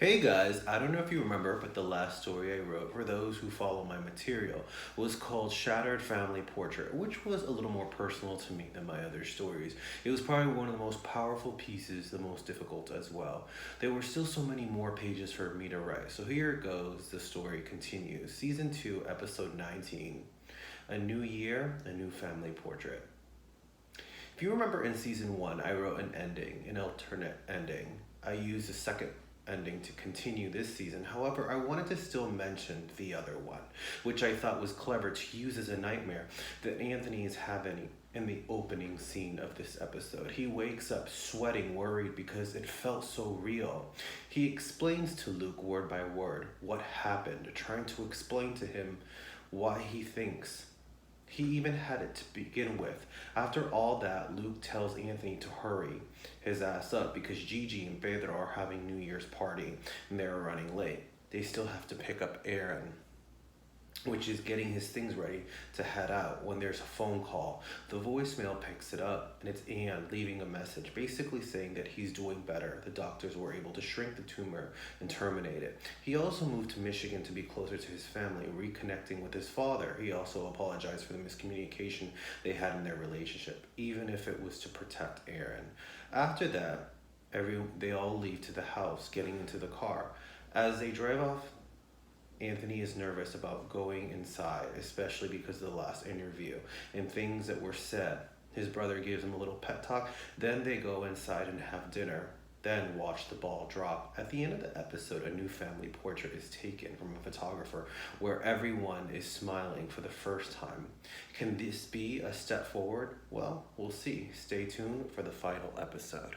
Hey guys, I don't know if you remember, but the last story I wrote for those who follow my material was called Shattered Family Portrait, which was a little more personal to me than my other stories. It was probably one of the most powerful pieces, the most difficult as well. There were still so many more pages for me to write, so here it goes. The story continues. Season 2, Episode 19. A New Year, a New Family Portrait. If you remember in season 1, I wrote an ending, an alternate ending. I used a second ending to continue this season. However, I wanted to still mention the other one, which I thought was clever to use as a nightmare that Anthony is having in the opening scene of this episode. He wakes up sweating, worried because it felt so real. He explains to Luke word by word what happened, trying to explain to him why he thinks he even had it to begin with. After all that, Luke tells Anthony to hurry his ass up because Gigi and Pedro are having New Year's party and they're running late. They still have to pick up Aaron, which is getting his things ready to head out when there's a phone call. The voicemail picks it up and it's Anne leaving a message basically saying that he's doing better. The doctors were able to shrink the tumor and terminate it. He also moved to Michigan to be closer to his family, reconnecting with his father. He also apologized for the miscommunication they had in their relationship, even if it was to protect Aaron. After that, they all leave to the house, getting into the car. As they drive off, Anthony is nervous about going inside, especially because of the last interview and things that were said. His brother gives him a little pep talk. Then they go inside and have dinner, then watch the ball drop. At the end of the episode, a new family portrait is taken from a photographer where everyone is smiling for the first time. Can this be a step forward? Well, we'll see. Stay tuned for the final episode.